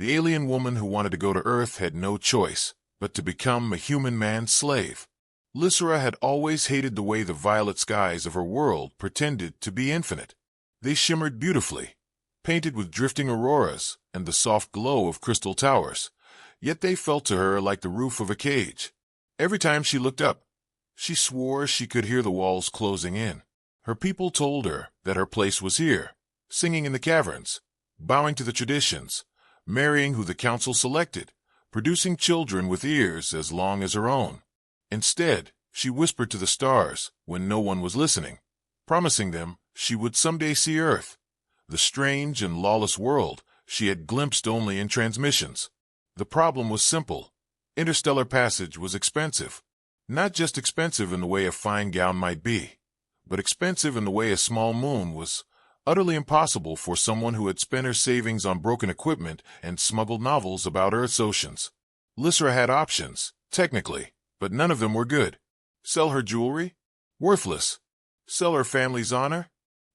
The alien woman who wanted to go to Earth had no choice but to become a human man's slave. Lysera had always hated the way the violet skies of her world pretended to be infinite. They shimmered beautifully, painted with drifting auroras and the soft glow of crystal towers, yet they felt to her like the roof of a cage. Every time she looked up, she swore she could hear the walls closing in. Her people told her that her place was here, singing in the caverns, bowing to the traditions, marrying who the council selected, producing children with ears as long as her own. Instead, she whispered to the stars when no one was listening, promising them she would someday see Earth, the strange and lawless world she had glimpsed only in transmissions. The problem was simple. Interstellar passage was expensive. Not just expensive in the way a fine gown might be, but expensive in the way a small moon was. Utterly impossible for someone who had spent her savings on broken equipment and smuggled novels about Earth's oceans. Lysera had options, technically, but none of them were good. Sell her jewelry? Worthless. Sell her family's honor?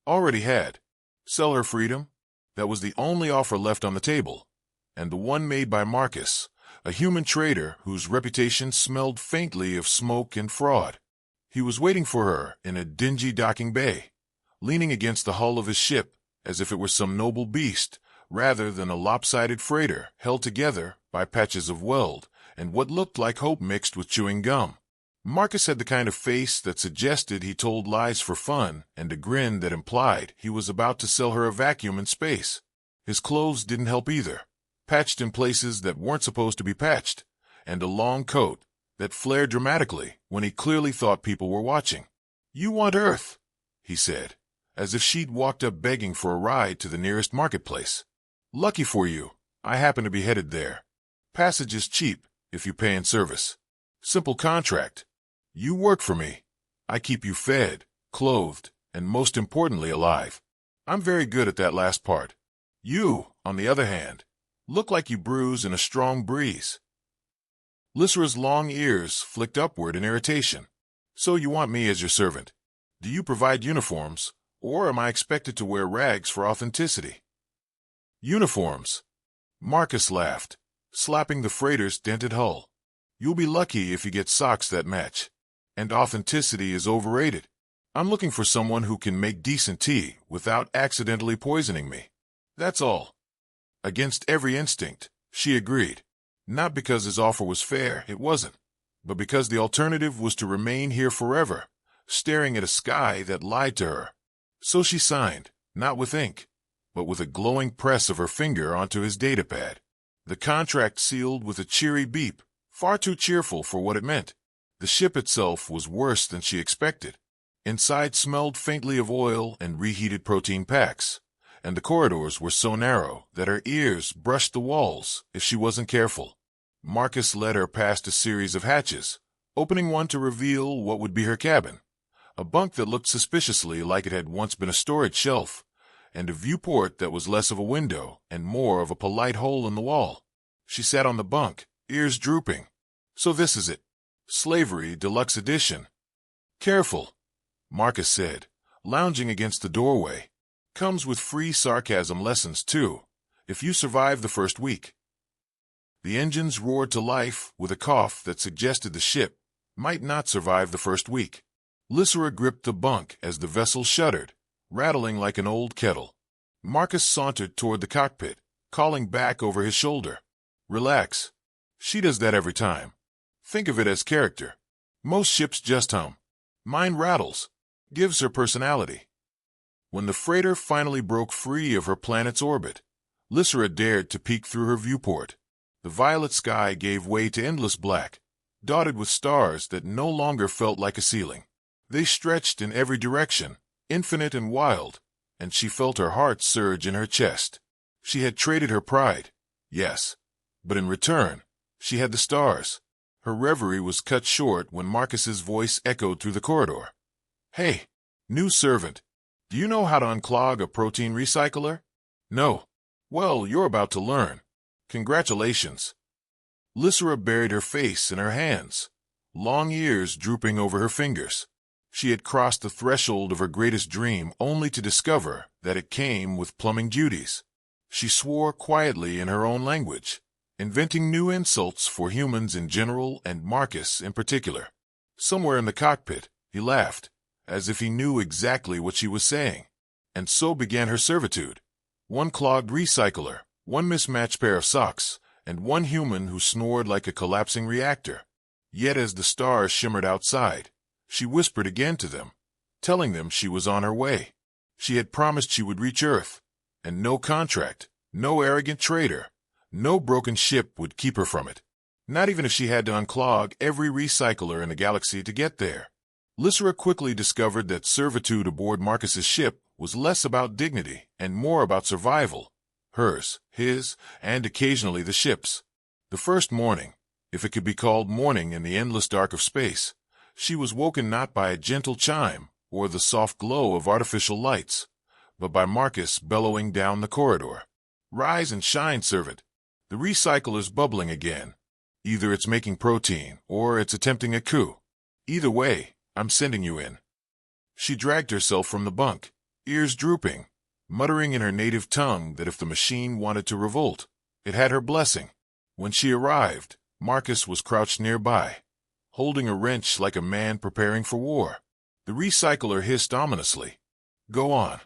Already had. Sell her freedom? That was the only offer left on the table, and the one made by Marcus, a human trader whose reputation smelled faintly of smoke and fraud. He was waiting for her in a dingy docking bay, leaning against the hull of his ship as if it were some noble beast, rather than a lopsided freighter held together by patches of weld and what looked like hope mixed with chewing gum. Marcus had the kind of face that suggested he told lies for fun and a grin that implied he was about to sell her a vacuum in space. His clothes didn't help either, patched in places that weren't supposed to be patched, and a long coat that flared dramatically when he clearly thought people were watching. "You want Earth," he said, as if she'd walked up begging for a ride to the nearest marketplace. "Lucky for you, I happen to be headed there. Passage is cheap if you pay in service. Simple contract. You work for me. I keep you fed, clothed, and most importantly alive. I'm very good at that last part. You, on the other hand, look like you bruise in a strong breeze." Lysera's long ears flicked upward in irritation. "So you want me as your servant? Do you provide uniforms, or am I expected to wear rags for authenticity?" "Uniforms." Marcus laughed, slapping the freighter's dented hull. "You'll be lucky if you get socks that match. And authenticity is overrated. I'm looking for someone who can make decent tea without accidentally poisoning me. That's all." Against every instinct, she agreed. Not because his offer was fair, it wasn't, but because the alternative was to remain here forever, staring at a sky that lied to her. So she signed, not with ink, but with a glowing press of her finger onto his datapad. The contract sealed with a cheery beep, far too cheerful for what it meant. The ship itself was worse than she expected. Inside smelled faintly of oil and reheated protein packs, and the corridors were so narrow that her ears brushed the walls if she wasn't careful. Marcus led her past a series of hatches, opening one to reveal what would be her cabin, a bunk that looked suspiciously like it had once been a storage shelf, and a viewport that was less of a window and more of a polite hole in the wall. She sat on the bunk, ears drooping. "So this is it. Slavery Deluxe Edition." "Careful," Marcus said, lounging against the doorway. "Comes with free sarcasm lessons, too, if you survive the first week." The engines roared to life with a cough that suggested the ship might not survive the first week. Lysera gripped the bunk as the vessel shuddered, rattling like an old kettle. Marcus sauntered toward the cockpit, calling back over his shoulder. "Relax. She does that every time. Think of it as character. Most ships just hum. Mine rattles. Gives her personality." When the freighter finally broke free of her planet's orbit, Lysera dared to peek through her viewport. The violet sky gave way to endless black, dotted with stars that no longer felt like a ceiling. They stretched in every direction, infinite and wild, and she felt her heart surge in her chest. She had traded her pride, yes, but in return, she had the stars. Her reverie was cut short when Marcus's voice echoed through the corridor. "Hey, new servant, do you know how to unclog a protein recycler?" "No." "Well, you're about to learn. Congratulations." Lysera buried her face in her hands, long ears drooping over her fingers. She had crossed the threshold of her greatest dream only to discover that it came with plumbing duties. She swore quietly in her own language, inventing new insults for humans in general and Marcus in particular. Somewhere in the cockpit, he laughed, as if he knew exactly what she was saying. And so began her servitude. One clogged recycler, one mismatched pair of socks, and one human who snored like a collapsing reactor. Yet as the stars shimmered outside, she whispered again to them, telling them she was on her way. She had promised she would reach Earth, and no contract, no arrogant traitor, no broken ship would keep her from it. Not even if she had to unclog every recycler in the galaxy to get there. Lysera quickly discovered that servitude aboard Marcus's ship was less about dignity and more about survival. Hers, his, and occasionally the ship's. The first morning, if it could be called morning in the endless dark of space, she was woken not by a gentle chime or the soft glow of artificial lights, but by Marcus bellowing down the corridor. "Rise and shine, servant. The recycler's bubbling again. Either it's making protein or it's attempting a coup. Either way, I'm sending you in." She dragged herself from the bunk, ears drooping, muttering in her native tongue that if the machine wanted to revolt, it had her blessing. When she arrived, Marcus was crouched nearby, holding a wrench like a man preparing for war. The recycler hissed ominously. "Go on,"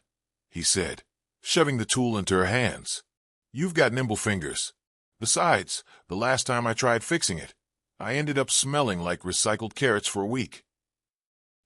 he said, shoving the tool into her hands. "You've got nimble fingers. Besides, the last time I tried fixing it, I ended up smelling like recycled carrots for a week."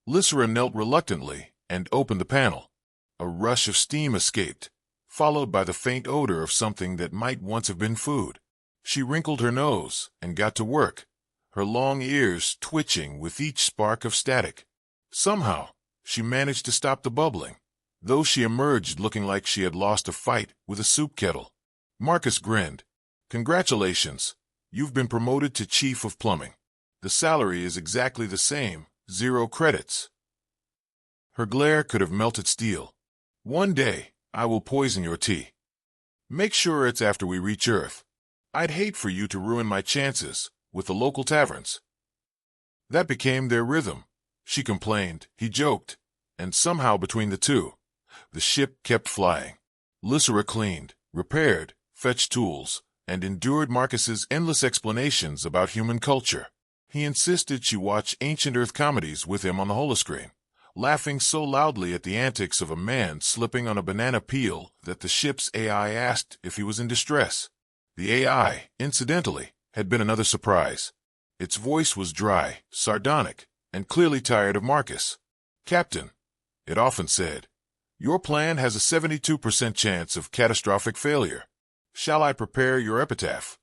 Lysera knelt reluctantly and opened the panel. A rush of steam escaped, followed by the faint odor of something that might once have been food. She wrinkled her nose and got to work, her long ears twitching with each spark of static. Somehow, she managed to stop the bubbling, though she emerged looking like she had lost a fight with a soup kettle. Marcus grinned. "Congratulations, you've been promoted to Chief of Plumbing. The salary is exactly the same, 0 credits." Her glare could have melted steel. "One day, I will poison your tea. Make sure it's after we reach Earth. I'd hate for you to ruin my chances with the local taverns." That became their rhythm. She complained, he joked, and somehow between the two, the ship kept flying. Lysera cleaned, repaired, fetched tools, and endured Marcus's endless explanations about human culture. He insisted she watch ancient Earth comedies with him on the holoscreen, laughing so loudly at the antics of a man slipping on a banana peel that the ship's AI asked if he was in distress. The AI, incidentally, had been another surprise. Its voice was dry, sardonic, and clearly tired of Marcus. "Captain," it often said, "your plan has a 72% chance of catastrophic failure. Shall I prepare your epitaph?"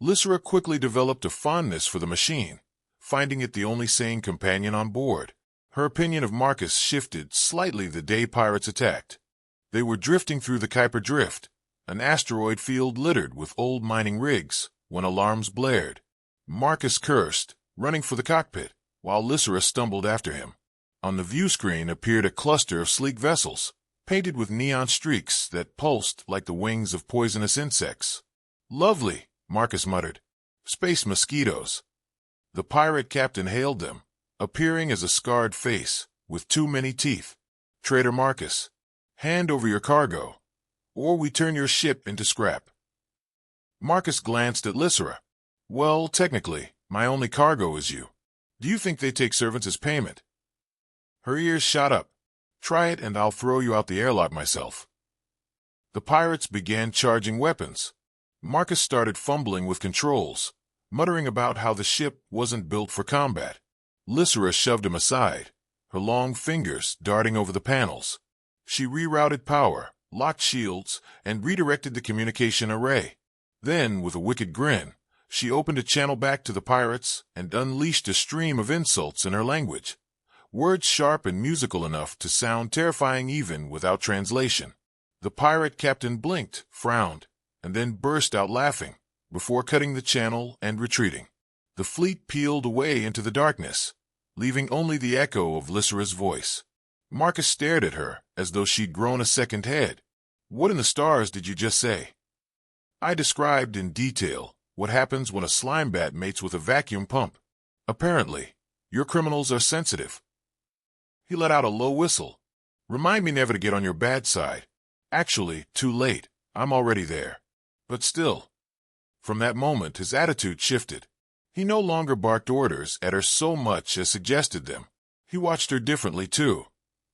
Lysera quickly developed a fondness for the machine, finding it the only sane companion on board. Her opinion of Marcus shifted slightly the day pirates attacked. They were drifting through the Kuiper Drift, an asteroid field littered with old mining rigs, when alarms blared. Marcus cursed, running for the cockpit, while Lysera stumbled after him. On the view screen appeared a cluster of sleek vessels, painted with neon streaks that pulsed like the wings of poisonous insects. "Lovely," Marcus muttered. "Space mosquitoes." The pirate captain hailed them, appearing as a scarred face, with too many teeth. "Traitor Marcus, hand over your cargo, or we turn your ship into scrap." Marcus glanced at Lysera. "Well, technically, my only cargo is you. Do you think they take servants as payment?" Her ears shot up. "Try it and I'll throw you out the airlock myself." The pirates began charging weapons. Marcus started fumbling with controls, muttering about how the ship wasn't built for combat. Lysera shoved him aside, her long fingers darting over the panels. She rerouted power, locked shields, and redirected the communication array. Then, with a wicked grin, she opened a channel back to the pirates and unleashed a stream of insults in her language, words sharp and musical enough to sound terrifying even without translation. The pirate captain blinked, frowned, and then burst out laughing, before cutting the channel and retreating. The fleet peeled away into the darkness, leaving only the echo of Lysera's voice. Marcus stared at her as though she'd grown a second head. "What in the stars did you just say?" I described in detail what happens when a slime bat mates with a vacuum pump. Apparently, your criminals are sensitive. He let out a low whistle. "Remind me never to get on your bad side. Actually, too late. I'm already there. But still. From that moment, his attitude shifted. He no longer barked orders at her so much as suggested them. He watched her differently, too.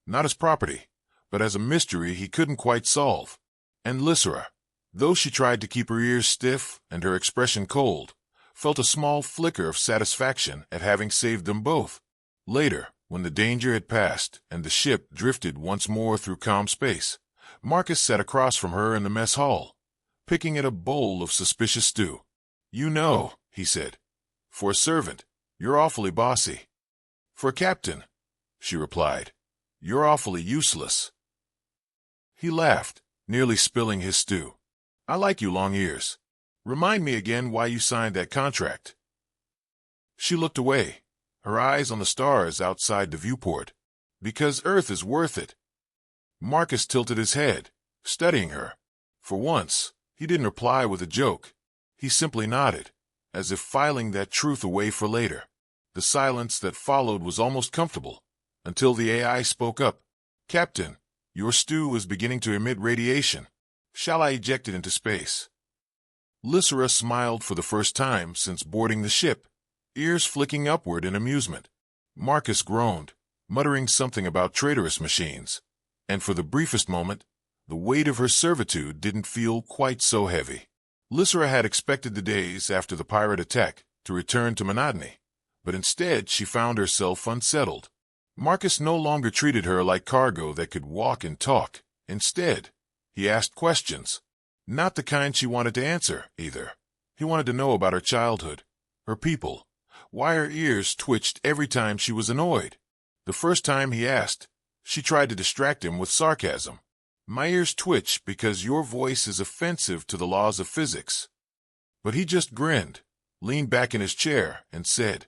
Not as property, but as a mystery he couldn't quite solve. And Lysera, though she tried to keep her ears stiff and her expression cold, felt a small flicker of satisfaction at having saved them both. Later, when the danger had passed and the ship drifted once more through calm space, Marcus sat across from her in the mess hall, picking at a bowl of suspicious stew. "You know," he said, "for a servant, you're awfully bossy." "For a captain," she replied, "you're awfully useless." He laughed, nearly spilling his stew. "I like you, long ears. Remind me again why you signed that contract." She looked away, her eyes on the stars outside the viewport. "Because Earth is worth it." Marcus tilted his head, studying her. For once, he didn't reply with a joke. He simply nodded, as if filing that truth away for later. The silence that followed was almost comfortable, until the AI spoke up. "Captain, your stew is beginning to emit radiation. Shall I eject it into space?" Lysera smiled for the first time since boarding the ship, ears flicking upward in amusement. Marcus groaned, muttering something about traitorous machines, and for the briefest moment, the weight of her servitude didn't feel quite so heavy. Lysera had expected the days after the pirate attack to return to monotony, but instead she found herself unsettled. Marcus no longer treated her like cargo that could walk and talk. Instead, he asked questions. Not the kind she wanted to answer, either. He wanted to know about her childhood, her people, why her ears twitched every time she was annoyed. The first time he asked, she tried to distract him with sarcasm. "My ears twitch because your voice is offensive to the laws of physics." But he just grinned, leaned back in his chair, and said,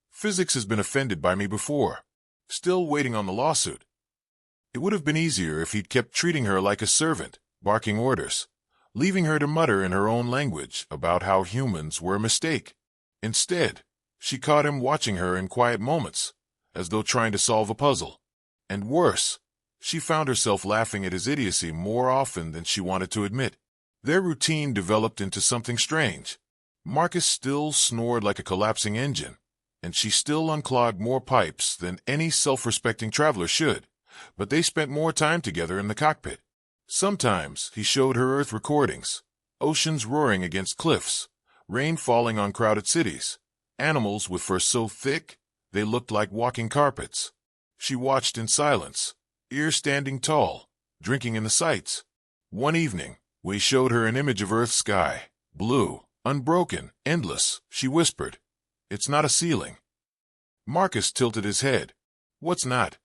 "Physics has been offended by me before. Still waiting on the lawsuit." It would have been easier if he'd kept treating her like a servant, barking orders, leaving her to mutter in her own language about how humans were a mistake. Instead, she caught him watching her in quiet moments, as though trying to solve a puzzle. And worse, she found herself laughing at his idiocy more often than she wanted to admit. Their routine developed into something strange. Marcus still snored like a collapsing engine, and she still unclogged more pipes than any self-respecting traveler should, but they spent more time together in the cockpit. Sometimes he showed her Earth recordings, oceans roaring against cliffs, rain falling on crowded cities, animals with fur so thick they looked like walking carpets. She watched in silence, ears standing tall, drinking in the sights. One evening, we showed her an image of Earth's sky, blue, unbroken, endless. She whispered, "It's not a ceiling." Marcus tilted his head. "What's not?"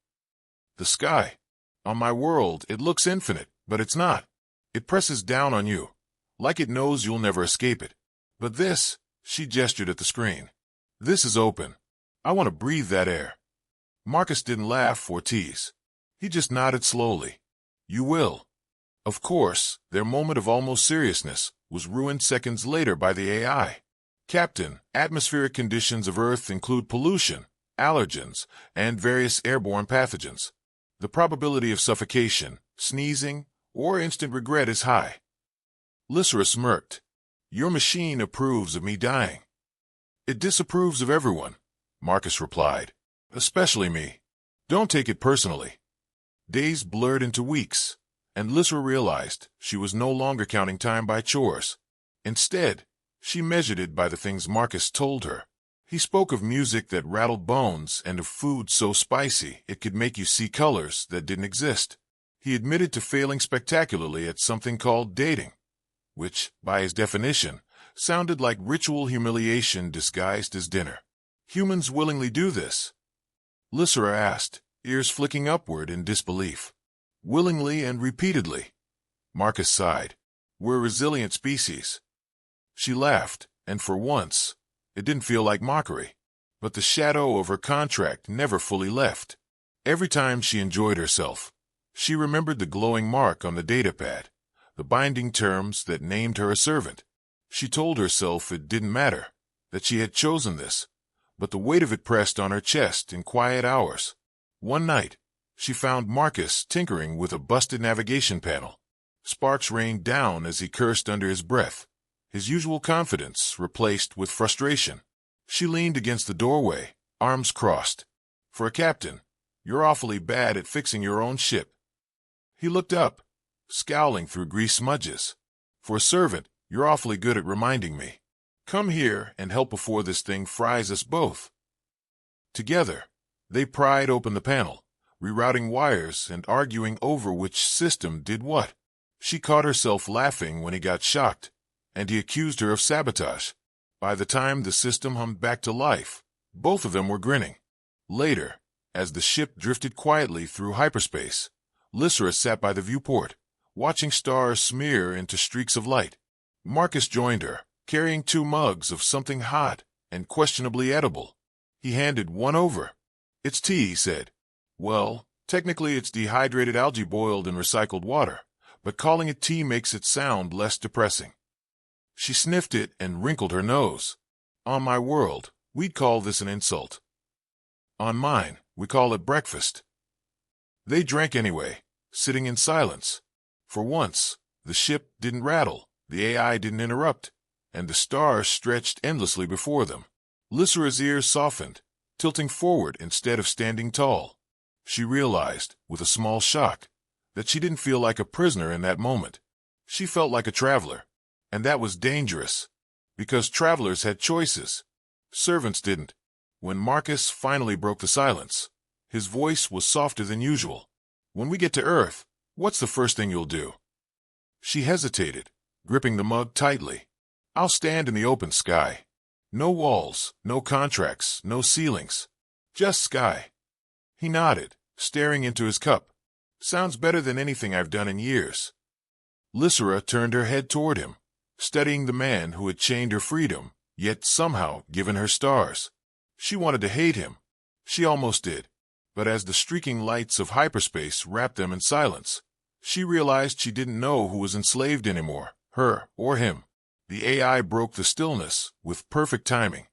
"The sky. On my world, it looks infinite, but it's not. It presses down on you, like it knows you'll never escape it. But this," she gestured at the screen, "this is open. I want to breathe that air." Marcus didn't laugh or tease. He just nodded slowly. "You will." Of course, their moment of almost seriousness was ruined seconds later by the AI. "Captain, atmospheric conditions of Earth include pollution, allergens, and various airborne pathogens. The probability of suffocation, sneezing, or instant regret is high." Lysera smirked. "Your machine approves of me dying." "It disapproves of everyone," Marcus replied. "Especially me. Don't take it personally." Days blurred into weeks, and Lysera realized she was no longer counting time by chores. Instead, she measured it by the things Marcus told her. He spoke of music that rattled bones and of food so spicy it could make you see colors that didn't exist. He admitted to failing spectacularly at something called dating, which, by his definition, sounded like ritual humiliation disguised as dinner. "Humans willingly do this?" Lysera asked, ears flicking upward in disbelief. "Willingly and repeatedly." Marcus sighed. "We're a resilient species." She laughed, and for once, it didn't feel like mockery. But the shadow of her contract never fully left. Every time she enjoyed herself, she remembered the glowing mark on the datapad, the binding terms that named her a servant. She told herself it didn't matter, that she had chosen this, but the weight of it pressed on her chest in quiet hours. One night, she found Marcus tinkering with a busted navigation panel. Sparks rained down as he cursed under his breath, his usual confidence replaced with frustration. She leaned against the doorway, arms crossed. For a captain, you're awfully bad at fixing your own ship. He looked up, scowling through grease smudges. For a servant, you're awfully good at reminding me. Come here and help before this thing fries us both. Together, they pried open the panel, rerouting wires and arguing over which system did what. She caught herself laughing when he got shocked, and he accused her of sabotage. By the time the system hummed back to life, both of them were grinning. Later, as the ship drifted quietly through hyperspace, Lysera sat by the viewport, watching stars smear into streaks of light. Marcus joined her, carrying 2 mugs of something hot and questionably edible. He handed one over. It's tea, he said. Well, technically it's dehydrated algae boiled in recycled water, but calling it tea makes it sound less depressing. She sniffed it and wrinkled her nose. On my world, we'd call this an insult. On mine, we call it breakfast. They drank anyway, sitting in silence. For once, the ship didn't rattle, the AI didn't interrupt, and the stars stretched endlessly before them. Lysera's ears softened, tilting forward instead of standing tall. She realized, with a small shock, that she didn't feel like a prisoner in that moment. She felt like a traveler, and that was dangerous, because travelers had choices. Servants didn't. When Marcus finally broke the silence, his voice was softer than usual. When we get to Earth, what's the first thing you'll do? She hesitated, gripping the mug tightly. I'll stand in the open sky. No walls, no contracts, no ceilings. Just sky. He nodded, staring into his cup. Sounds better than anything I've done in years. Lysera turned her head toward him, studying the man who had chained her freedom, yet somehow given her stars. She wanted to hate him. She almost did. But as the streaking lights of hyperspace wrapped them in silence, she realized she didn't know who was enslaved anymore, her or him. The AI broke the stillness with perfect timing.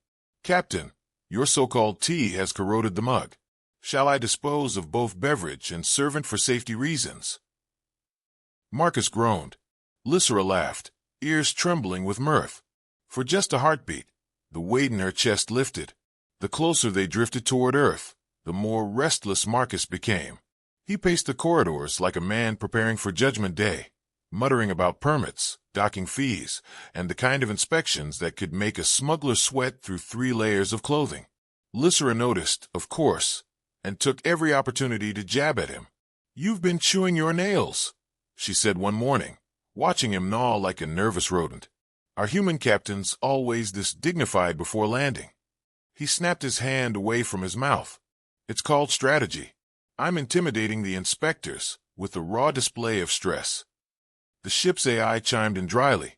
Captain, your so-called tea has corroded the mug. Shall I dispose of both beverage and servant for safety reasons? Marcus groaned. Lysera laughed, ears trembling with mirth. For just a heartbeat, the weight in her chest lifted. The closer they drifted toward Earth, the more restless Marcus became. He paced the corridors like a man preparing for Judgment Day, muttering about permits, docking fees, and the kind of inspections that could make a smuggler sweat through 3 layers of clothing. Lysera noticed, of course, and took every opportunity to jab at him. You've been chewing your nails, she said one morning, watching him gnaw like a nervous rodent. Are human captains always this dignified before landing? He snapped his hand away from his mouth. It's called strategy. I'm intimidating the inspectors with a raw display of stress. The ship's AI chimed in dryly.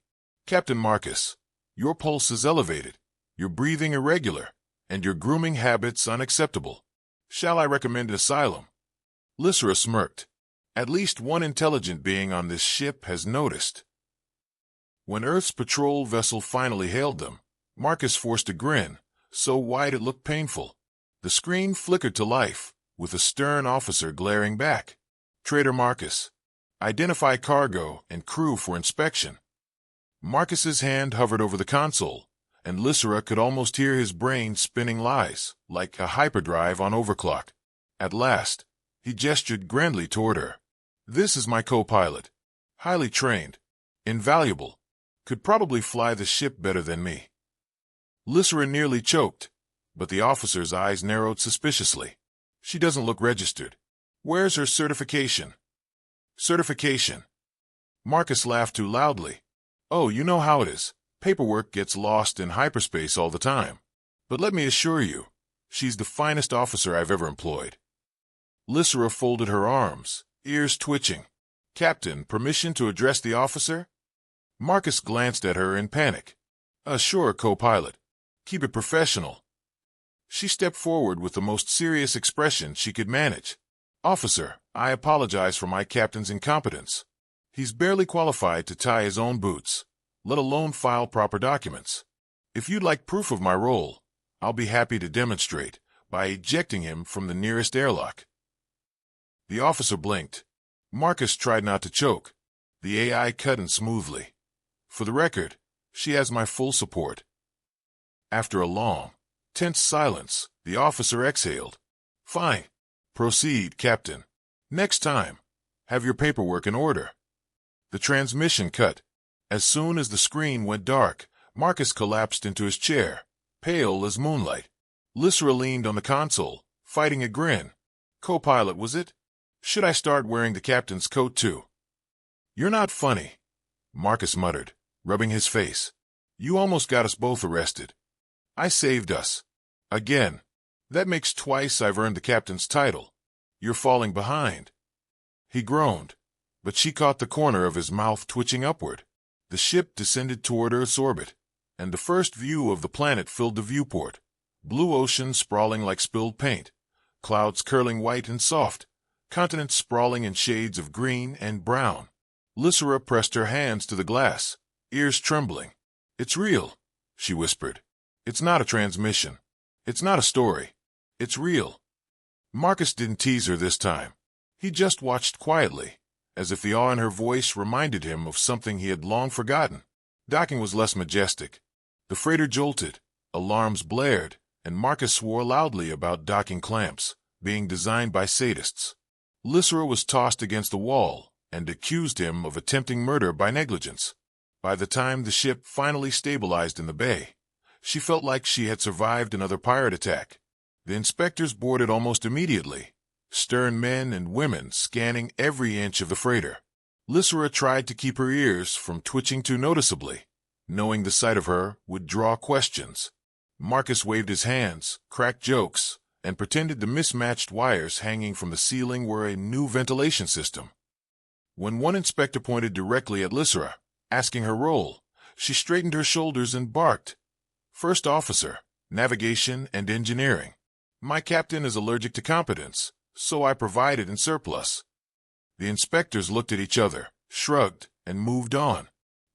Captain Marcus, your pulse is elevated, your breathing irregular, and your grooming habits unacceptable. Shall I recommend asylum? Lysera smirked. At least one intelligent being on this ship has noticed. When Earth's patrol vessel finally hailed them, Marcus forced a grin, so wide it looked painful. The screen flickered to life, with a stern officer glaring back. Trader Marcus, identify cargo and crew for inspection. Marcus's hand hovered over the console, and Lysera could almost hear his brain spinning lies, like a hyperdrive on overclock. At last, he gestured grandly toward her. This is my co-pilot. Highly trained. Invaluable. Could probably fly the ship better than me. Lysera nearly choked, but the officer's eyes narrowed suspiciously. She doesn't look registered. Where's her certification? Certification. Marcus laughed too loudly. Oh, you know how it is. Paperwork gets lost in hyperspace all the time. But let me assure you, she's the finest officer I've ever employed. Lysera folded her arms, ears twitching. Captain, permission to address the officer? Marcus glanced at her in panic. Sure, co-pilot. Keep it professional. She stepped forward with the most serious expression she could manage. Officer, I apologize for my captain's incompetence. He's barely qualified to tie his own boots, let alone file proper documents. If you'd like proof of my role, I'll be happy to demonstrate by ejecting him from the nearest airlock. The officer blinked. Marcus tried not to choke. The AI cut in smoothly. For the record, she has my full support. After a long, tense silence, the officer exhaled. Fine. Proceed, Captain. Next time, have your paperwork in order. The transmission cut. As soon as the screen went dark, Marcus collapsed into his chair, pale as moonlight. Lysera leaned on the console, fighting a grin. Co-pilot, was it? Should I start wearing the captain's coat too? You're not funny, Marcus muttered, rubbing his face. You almost got us both arrested. I saved us. Again. That makes twice I've earned the captain's title. You're falling behind. He groaned, but she caught the corner of his mouth twitching upward. The ship descended toward Earth's orbit, and the first view of the planet filled the viewport. Blue ocean sprawling like spilled paint, clouds curling white and soft, continents sprawling in shades of green and brown. Lysera pressed her hands to the glass, ears trembling. It's real, she whispered. It's not a transmission. It's not a story. It's real. Marcus didn't tease her this time. He just watched quietly, as if the awe in her voice reminded him of something he had long forgotten. Docking was less majestic. The freighter jolted, alarms blared, and Marcus swore loudly about docking clamps being designed by sadists. Lysera was tossed against the wall and accused him of attempting murder by negligence. By the time the ship finally stabilized in the bay, she felt like she had survived another pirate attack. The inspectors boarded almost immediately, stern men and women scanning every inch of the freighter. Lysera tried to keep her ears from twitching too noticeably, knowing the sight of her would draw questions. Marcus waved his hands, cracked jokes, and pretended the mismatched wires hanging from the ceiling were a new ventilation system. When one inspector pointed directly at Lysera, asking her role, she straightened her shoulders and barked. First officer, navigation and engineering. My captain is allergic to competence, so I provided in surplus. The inspectors looked at each other, shrugged, and moved on.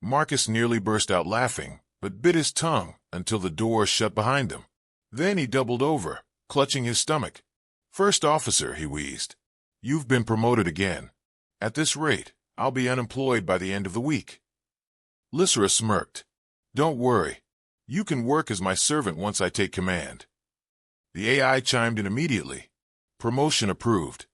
Marcus nearly burst out laughing, but bit his tongue until the door shut behind him. Then he doubled over, clutching his stomach. First officer, he wheezed. You've been promoted again. At this rate, I'll be unemployed by the end of the week. Lysera smirked. Don't worry. You can work as my servant once I take command. The AI chimed in immediately. Promotion approved.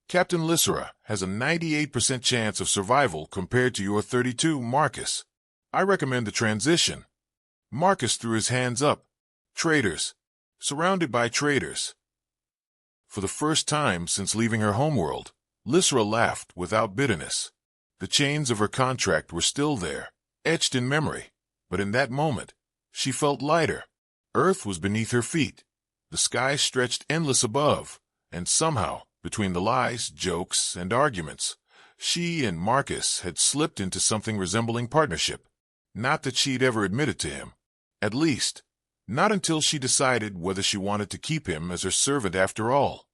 Captain Lysera has a 98% chance of survival compared to your 32, Marcus. I recommend the transition. Marcus threw his hands up. Traitors. Surrounded by traitors. For the first time since leaving her homeworld, Lysera laughed without bitterness. The chains of her contract were still there, etched in memory, but in that moment, she felt lighter. Earth was beneath her feet. The sky stretched endless above, and somehow, between the lies, jokes, and arguments, she and Marcus had slipped into something resembling partnership. Not that she'd ever admitted to him. At least, not until she decided whether she wanted to keep him as her servant after all.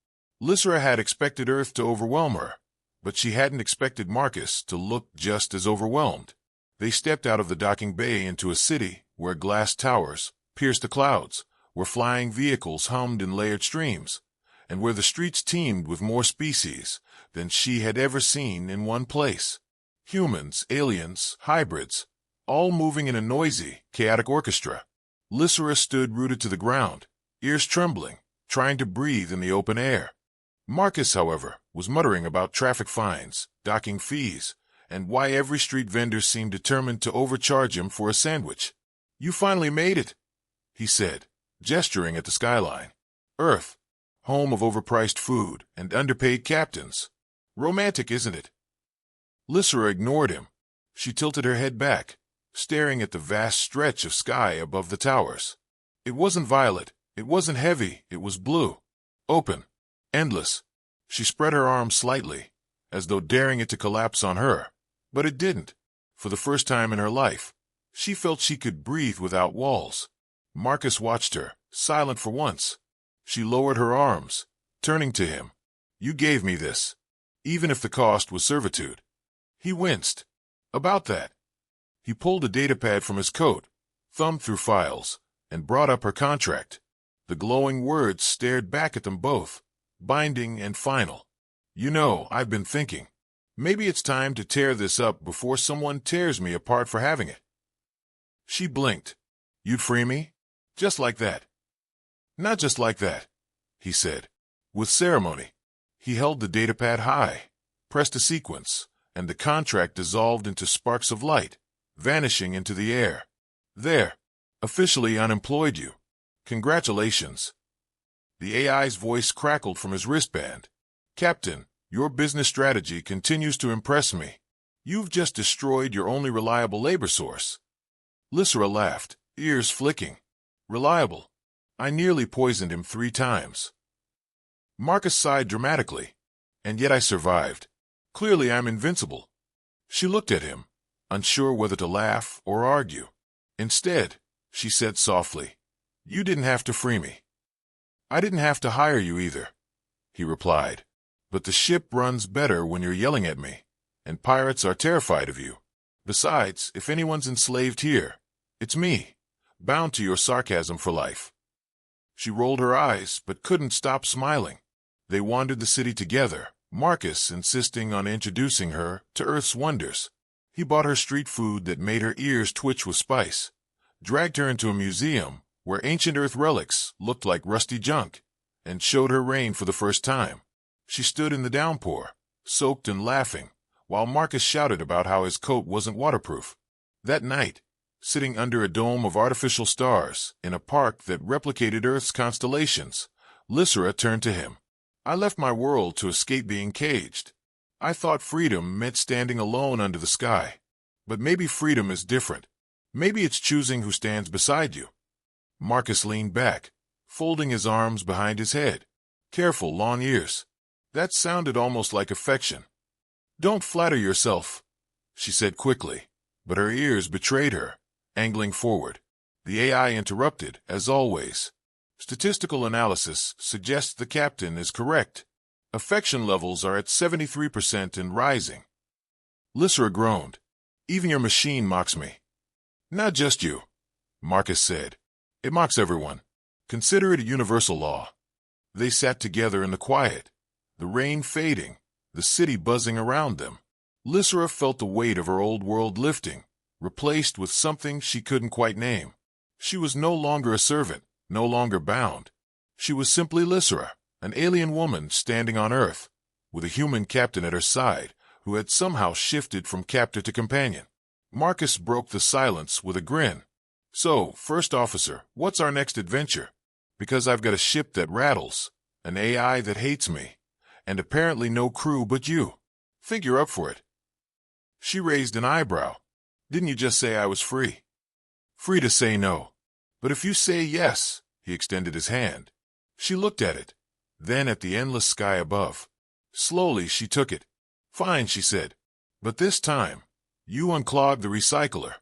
Lysera had expected Earth to overwhelm her, but she hadn't expected Marcus to look just as overwhelmed. They stepped out of the docking bay into a city where glass towers pierced the clouds, where flying vehicles hummed in layered streams, and where the streets teemed with more species than she had ever seen in one place. Humans, aliens, hybrids, all moving in a noisy, chaotic orchestra. Lysera stood rooted to the ground, ears trembling, trying to breathe in the open air. Marcus, however, was muttering about traffic fines, docking fees, and why every street vendor seemed determined to overcharge him for a sandwich. You finally made it, he said, gesturing at the skyline. Earth, home of overpriced food and underpaid captains. Romantic, isn't it? Lysera ignored him. She tilted her head back, staring at the vast stretch of sky above the towers. It wasn't violet, it wasn't heavy, it was blue. Open. Endless. She spread her arms slightly, as though daring it to collapse on her. But it didn't. For the first time in her life, she felt she could breathe without walls. Marcus watched her, silent for once. She lowered her arms, turning to him. You gave me this, even if the cost was servitude. He winced. About that. He pulled a datapad from his coat, thumbed through files, and brought up her contract. The glowing words stared back at them both, binding and final. You know, I've been thinking. Maybe it's time to tear this up before someone tears me apart for having it. She blinked. You'd free me? Just like that. Not just like that, he said. With ceremony. He held the datapad high, pressed a sequence, and the contract dissolved into sparks of light, vanishing into the air. There. Officially unemployed you. Congratulations. The AI's voice crackled from his wristband. Captain, your business strategy continues to impress me. You've just destroyed your only reliable labor source. Lysera laughed, ears flicking. Reliable. I nearly poisoned him 3 times. Marcus sighed dramatically. And yet I survived. Clearly I'm invincible. She looked at him, unsure whether to laugh or argue. Instead, she said softly, You didn't have to free me. I didn't have to hire you either, he replied. But the ship runs better when you're yelling at me, and pirates are terrified of you. Besides, if anyone's enslaved here, it's me, bound to your sarcasm for life. She rolled her eyes, but couldn't stop smiling. They wandered the city together, Marcus insisting on introducing her to Earth's wonders. He bought her street food that made her ears twitch with spice, dragged her into a museum where ancient Earth relics looked like rusty junk, and showed her rain for the first time. She stood in the downpour, soaked and laughing, while Marcus shouted about how his coat wasn't waterproof. That night, sitting under a dome of artificial stars in a park that replicated Earth's constellations, Lysera turned to him. I left my world to escape being caged. I thought freedom meant standing alone under the sky. But maybe freedom is different. Maybe it's choosing who stands beside you. Marcus leaned back, folding his arms behind his head. Careful, long ears. That sounded almost like affection. Don't flatter yourself, she said quickly, but her ears betrayed her, angling forward. The AI interrupted, as always. Statistical analysis suggests the captain is correct. Affection levels are at 73% and rising. Lysera groaned. Even your machine mocks me. Not just you, Marcus said. It mocks everyone. Consider it a universal law. They sat together in the quiet, the rain fading, the city buzzing around them. Lysera felt the weight of her old world lifting, replaced with something she couldn't quite name. She was no longer a servant, no longer bound. She was simply Lysera, an alien woman standing on Earth, with a human captain at her side, who had somehow shifted from captor to companion. Marcus broke the silence with a grin. So, First Officer, what's our next adventure? Because I've got a ship that rattles, an AI that hates me, and apparently no crew but you. Think you're up for it. She raised an eyebrow. Didn't you just say I was free? Free to say no. But if you say yes, he extended his hand. She looked at it, then at the endless sky above. Slowly she took it. Fine, she said. But this time, you unclog the recycler.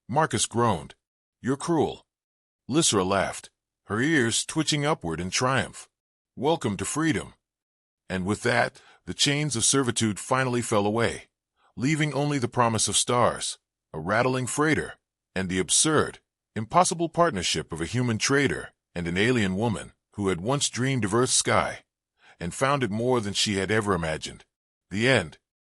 Marcus groaned. You're cruel. Lysera laughed, her ears twitching upward in triumph. Welcome to freedom. And with that, the chains of servitude finally fell away, leaving only the promise of stars, a rattling freighter, and the absurd, impossible partnership of a human trader and an alien woman who had once dreamed of Earth's sky, and found it more than she had ever imagined. The end.